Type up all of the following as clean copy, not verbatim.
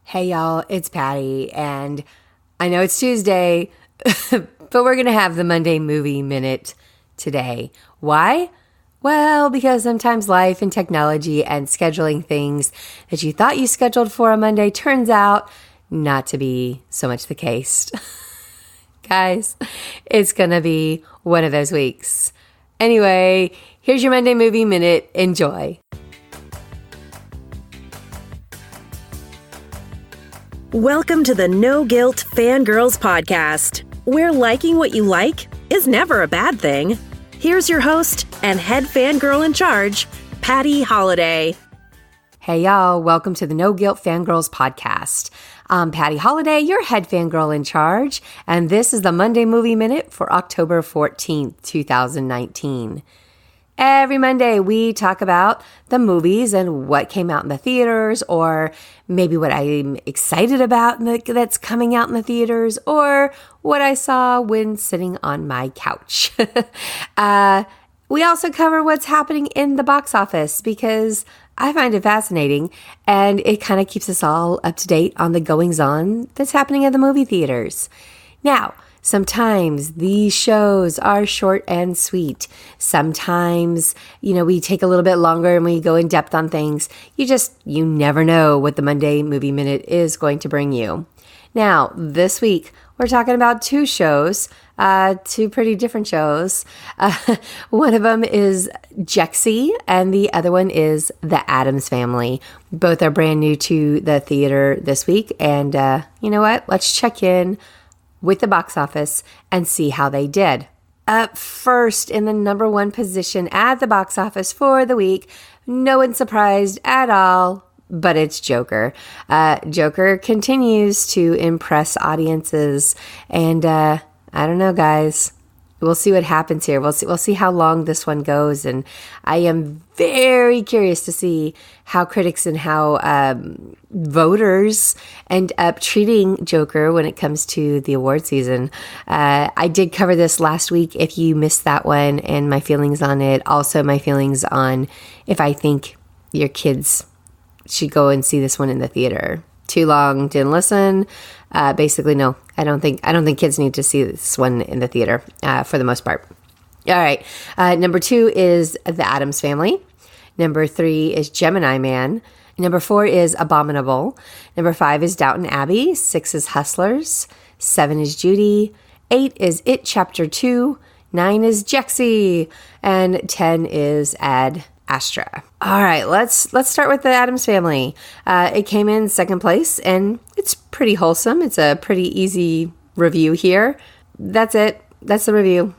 Hey y'all, it's Patty, and I know it's Tuesday, but we're going to have the Monday Movie Minute today. Why? Well, because sometimes life and technology and scheduling things that you thought you scheduled for on Monday turns out not to be so much the case. Guys, it's going to be one of those weeks. Anyway, here's your Monday Movie Minute. Enjoy. Welcome to the No Guilt Fangirls podcast, where liking what you like is never a bad thing. Here's your host and head fangirl in charge, Patty Holiday. Hey y'all, welcome to the No Guilt Fangirls podcast. I'm Patty Holiday, your head fangirl in charge, and this is the Monday Movie Minute for October 14th, 2019. Every Monday, we talk about the movies and what came out in the theaters, or maybe what I'm excited about that's coming out in the theaters, or what I saw when sitting on my couch. We also cover what's happening in the box office because I find it fascinating, and it kind of keeps us all up to date on the goings-on that's happening at the movie theaters. Now, sometimes these shows are short and sweet. Sometimes, we take a little bit longer and we go in depth on things. You never know what the Monday Movie Minute is going to bring you. Now, this week, we're talking about two shows, two pretty different shows. One of them is Jexi, and the other one is The Addams Family. Both are brand new to the theater this week. And you know what? Let's check in with the box office and see how they did. Up first in the number one position at the box office for the week, no one's surprised at all, but it's Joker. Joker continues to impress audiences, and I don't know, guys. We'll see what happens here. We'll see how long this one goes, and I am very curious to see how critics and how voters end up treating Joker when it comes to the award season. I did cover this last week if you missed that one, and my feelings on it. Also, my feelings on if I think your kids should go and see this one in the theater. Too long, didn't listen. Basically, no. I don't think kids need to see this one in the theater for the most part. All right. Number 2 is The Addams Family. Number 3 is Gemini Man. Number 4 is Abominable. Number 5 is Downton Abbey. 6 is Hustlers. 7 is Judy. 8 is It Chapter 2. 9 is Jexi. And 10 is Ad Astra. All right, let's start with The Addams Family. It came in second place, and it's pretty wholesome. It's a pretty easy review here. That's it. That's the review.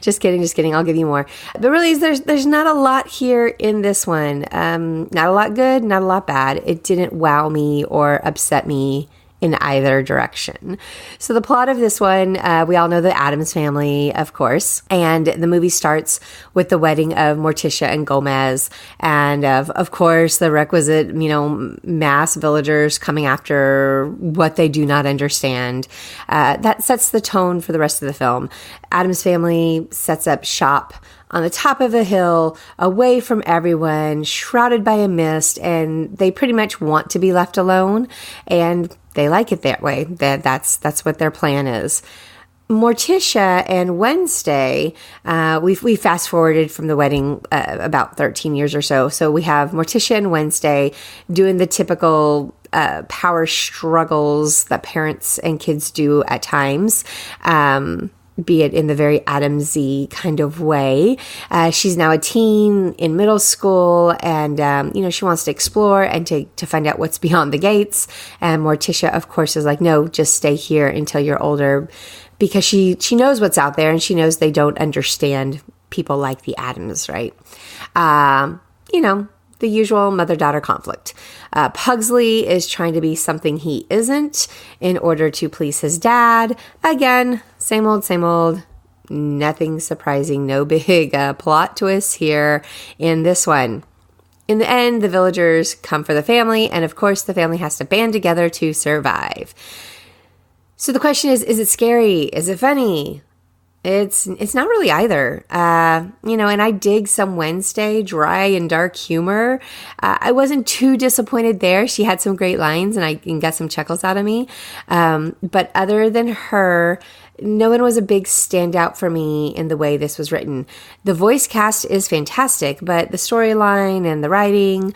Just kidding. I'll give you more. But really, there's not a lot here in this one. Not a lot good, not a lot bad. It didn't wow me or upset me in either direction. So the plot of this one, we all know the Addams Family, of course, and the movie starts with the wedding of Morticia and Gomez, and of course the requisite, mass villagers coming after what they do not understand. That sets the tone for the rest of the film. Addams Family sets up shop on the top of a hill, away from everyone, shrouded by a mist, and they pretty much want to be left alone, and they like it that way. That's what their plan is. Morticia and Wednesday, we fast forwarded from the wedding about 13 years or so. So we have Morticia and Wednesday doing the typical power struggles that parents and kids do at times. Be it in the very Addams-y kind of way. She's now a teen in middle school, and, she wants to explore and to find out what's beyond the gates. And Morticia, of course, is like, no, just stay here until you're older, because she knows what's out there, and she knows they don't understand people like the Addams, right? The usual mother-daughter conflict. Pugsley is trying to be something he isn't in order to please his dad. Again, same old. Nothing surprising. No big plot twists here in this one. In the end, the villagers come for the family, and of course, the family has to band together to survive. So the question is it scary? Is it funny? It's not really either. And I dig some Wednesday dry and dark humor. I wasn't too disappointed there. She had some great lines and got some chuckles out of me. But other than her, no one was a big standout for me in the way this was written. The voice cast is fantastic, but the storyline and the writing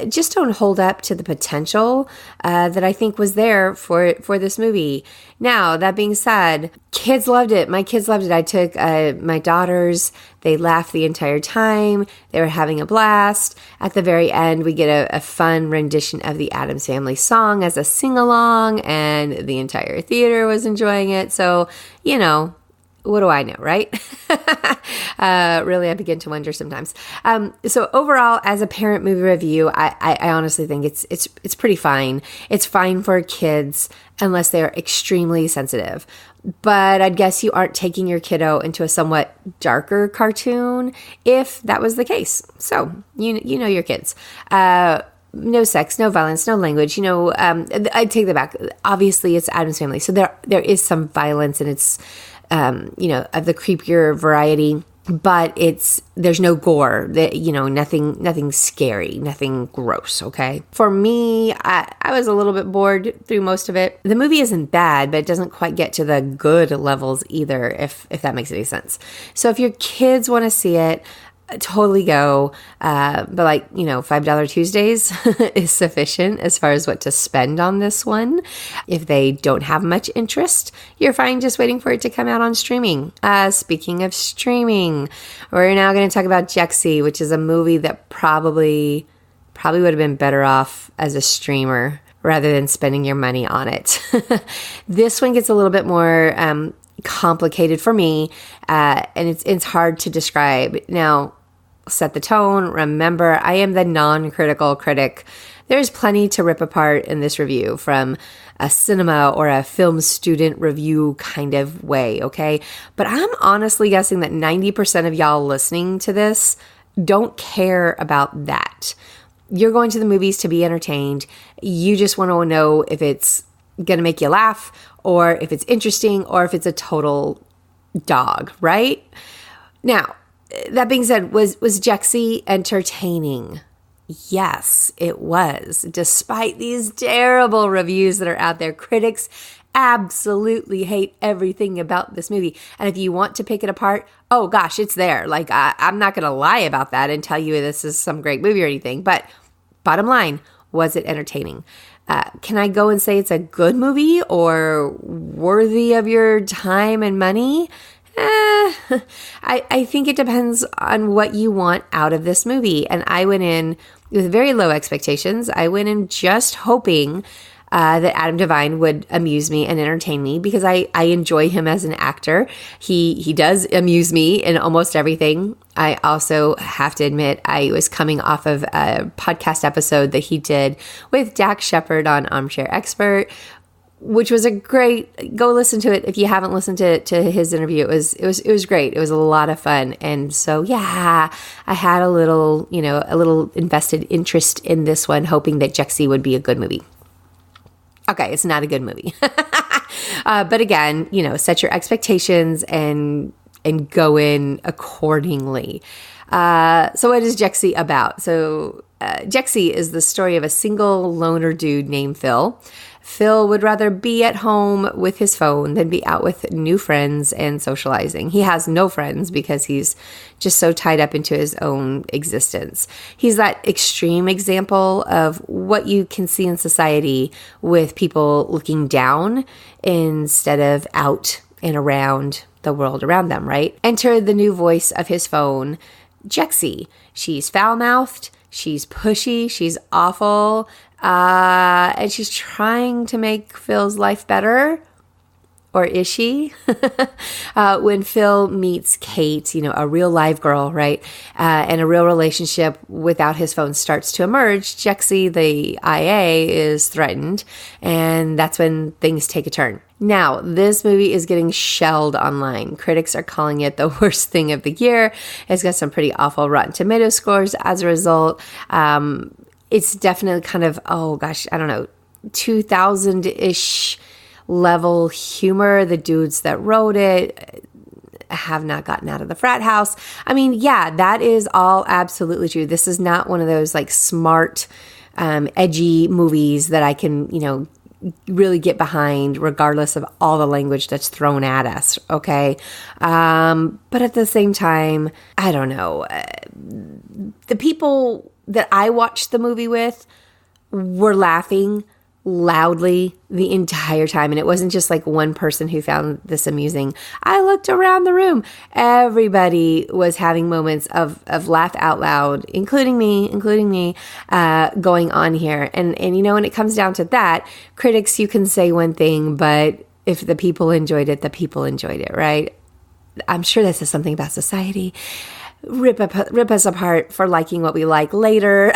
just don't hold up to the potential that I think was there for this movie. Now, that being said, kids loved it. My kids loved it. I took my daughters. They laughed the entire time. They were having a blast. At the very end, we get a fun rendition of the Addams Family song as a sing-along, and the entire theater was enjoying it. So, what do I know, right? Really, I begin to wonder sometimes. So overall, as a parent movie review, I honestly think it's pretty fine. It's fine for kids unless they are extremely sensitive. But I'd guess you aren't taking your kiddo into a somewhat darker cartoon if that was the case. So you know your kids. No sex, no violence, no language. I take that back. Obviously, it's Addams Family, so there is some violence, and it's of the creepier variety. But there's no gore, nothing scary, nothing gross, okay? For me, I was a little bit bored through most of it. The movie isn't bad, but it doesn't quite get to the good levels either, if that makes any sense. So if your kids want to see it, totally go. But $5 Tuesdays is sufficient as far as what to spend on this one. If they don't have much interest, you're fine just waiting for it to come out on streaming. Speaking of streaming, we're now going to talk about Jexi, which is a movie that probably would have been better off as a streamer rather than spending your money on it. This one gets a little bit more complicated for me, and it's hard to describe. Now, set the tone. Remember, I am the non-critical critic. There's plenty to rip apart in this review from a cinema or a film student review kind of way, okay? But I'm honestly guessing that 90% of y'all listening to this don't care about that. You're going to the movies to be entertained. You just want to know if it's going to make you laugh, or if it's interesting, or if it's a total dog, right? Now, that being said, was Jexi entertaining? Yes, it was. Despite these terrible reviews that are out there, critics absolutely hate everything about this movie. And if you want to pick it apart, oh gosh, it's there. Like, I'm not going to lie about that and tell you this is some great movie or anything. But bottom line, was it entertaining? Can I go and say it's a good movie or worthy of your time and money? I think it depends on what you want out of this movie. And I went in with very low expectations. I went in just hoping that Adam Devine would amuse me and entertain me, because I enjoy him as an actor. He does amuse me in almost everything. I also have to admit, I was coming off of a podcast episode that he did with Dax Shepard on Armchair Expert, which was a great, go listen to it if you haven't listened to his interview. It was great. It was a lot of fun. And so, yeah, I had a little invested interest in this one, hoping that Jexi would be a good movie. Okay, it's not a good movie. But again, set your expectations and go in accordingly. So what is Jexi about? So Jexi is the story of a single loner dude named Phil. Phil would rather be at home with his phone than be out with new friends and socializing. He has no friends because he's just so tied up into his own existence. He's that extreme example of what you can see in society with people looking down instead of out and around the world around them, right? Enter the new voice of his phone, Jexi. She's foul-mouthed, she's pushy, she's awful, and she's trying to make Phil's life better. Or is she? When Phil meets Kate, a real live girl, right? And a real relationship without his phone starts to emerge, Jexi, the IA, is threatened. And that's when things take a turn. Now, this movie is getting shelled online. Critics are calling it the worst thing of the year. It's got some pretty awful Rotten Tomato scores as a result. It's definitely kind of, 2000-ish level humor. The dudes that wrote it, have not gotten out of the frat house. I mean, yeah, that is all absolutely true. This is not one of those like smart, edgy movies that I can, really get behind regardless of all the language that's thrown at us. Okay. But at the same time, I don't know. The people that I watched the movie with were laughing loudly the entire time. And it wasn't just like one person who found this amusing. I looked around the room. Everybody was having moments of laugh out loud, including me, going on here. And when it comes down to that, critics, you can say one thing, but if the people enjoyed it, the people enjoyed it, right? I'm sure this is something about society. Rip us apart for liking what we like later,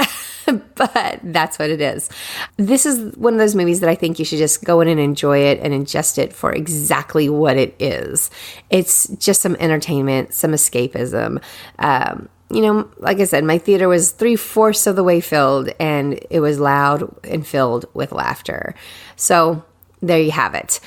but that's what it is. This is one of those movies that I think you should just go in and enjoy it and ingest it for exactly what it is. It's just some entertainment, some escapism. Like I said, my theater was 3/4 of the way filled, and it was loud and filled with laughter. So there you have it.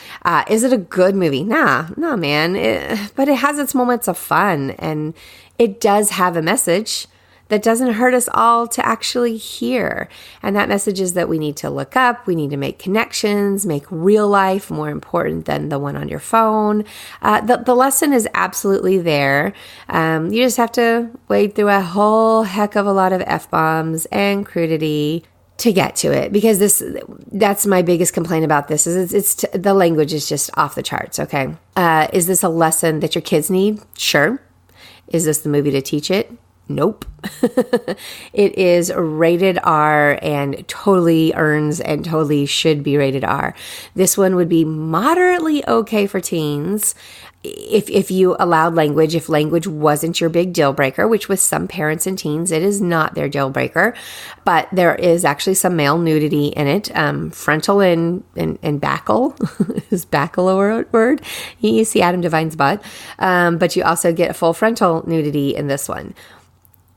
Is it a good movie? Nah, man. But it has its moments of fun, and it does have a message that doesn't hurt us all to actually hear. And that message is that we need to look up, we need to make connections, make real life more important than the one on your phone. The lesson is absolutely there. You just have to wade through a whole heck of a lot of F-bombs and crudity to get to it, because that's my biggest complaint about this is it's the language is just off the charts. Okay. Is this a lesson that your kids need? Sure. Is this the movie to teach it? Nope. It is rated R and totally earns and totally should be rated R. This one would be moderately okay for teens if you allowed language, if language wasn't your big deal breaker, which with some parents and teens, it is not their deal breaker. But there is actually some male nudity in it. Frontal and backle. Is backle a word? You see Adam Devine's butt. But you also get a full frontal nudity in this one.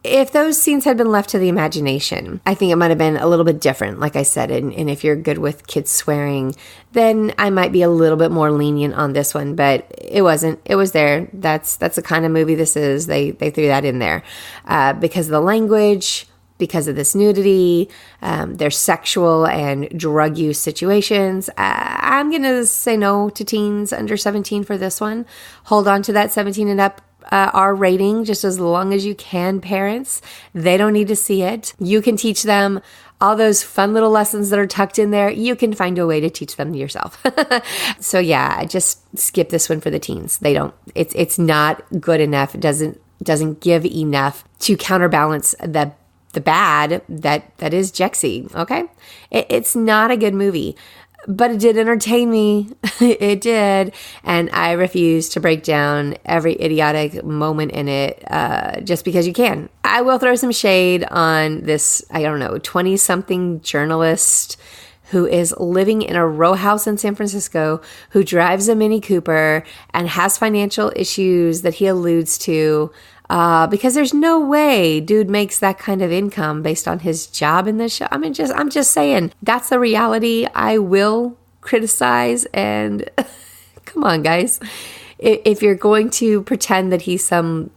If those scenes had been left to the imagination, I think it might have been a little bit different, like I said. And if you're good with kids swearing, then I might be a little bit more lenient on this one. But it wasn't. It was there. That's the kind of movie this is. They threw that in there because of the language, because of this nudity, their sexual and drug use situations. I'm going to say no to teens under 17 for this one. Hold on to that 17 and up R rating just as long as you can, parents. They don't need to see it. You can teach them all those fun little lessons that are tucked in there. You can find a way to teach them yourself. So yeah, just skip this one for the teens. They don't, it's not good enough. It doesn't give enough to counterbalance the bad that is Jexi. Okay. It's not a good movie. But it did entertain me. It did. And I refuse to break down every idiotic moment in it just because you can. I will throw some shade on this, 20-something journalist who is living in a row house in San Francisco, who drives a Mini Cooper and has financial issues that he alludes to. Because there's no way dude makes that kind of income based on his job in this show. I mean, I'm just saying that's the reality. I will criticize, and come on, guys. If you're going to pretend that he's some,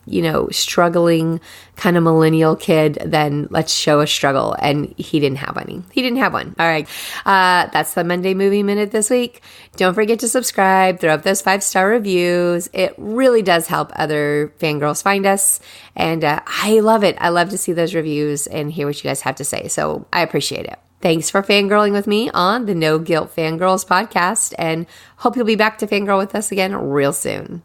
struggling kind of millennial kid, then let's show a struggle. And he didn't have any. He didn't have one. All right. That's the Monday Movie Minute this week. Don't forget to subscribe, throw up those 5-star reviews. It really does help other fangirls find us. And I love it. I love to see those reviews and hear what you guys have to say. So I appreciate it. Thanks for fangirling with me on the No Guilt Fangirls podcast, and hope you'll be back to fangirl with us again real soon.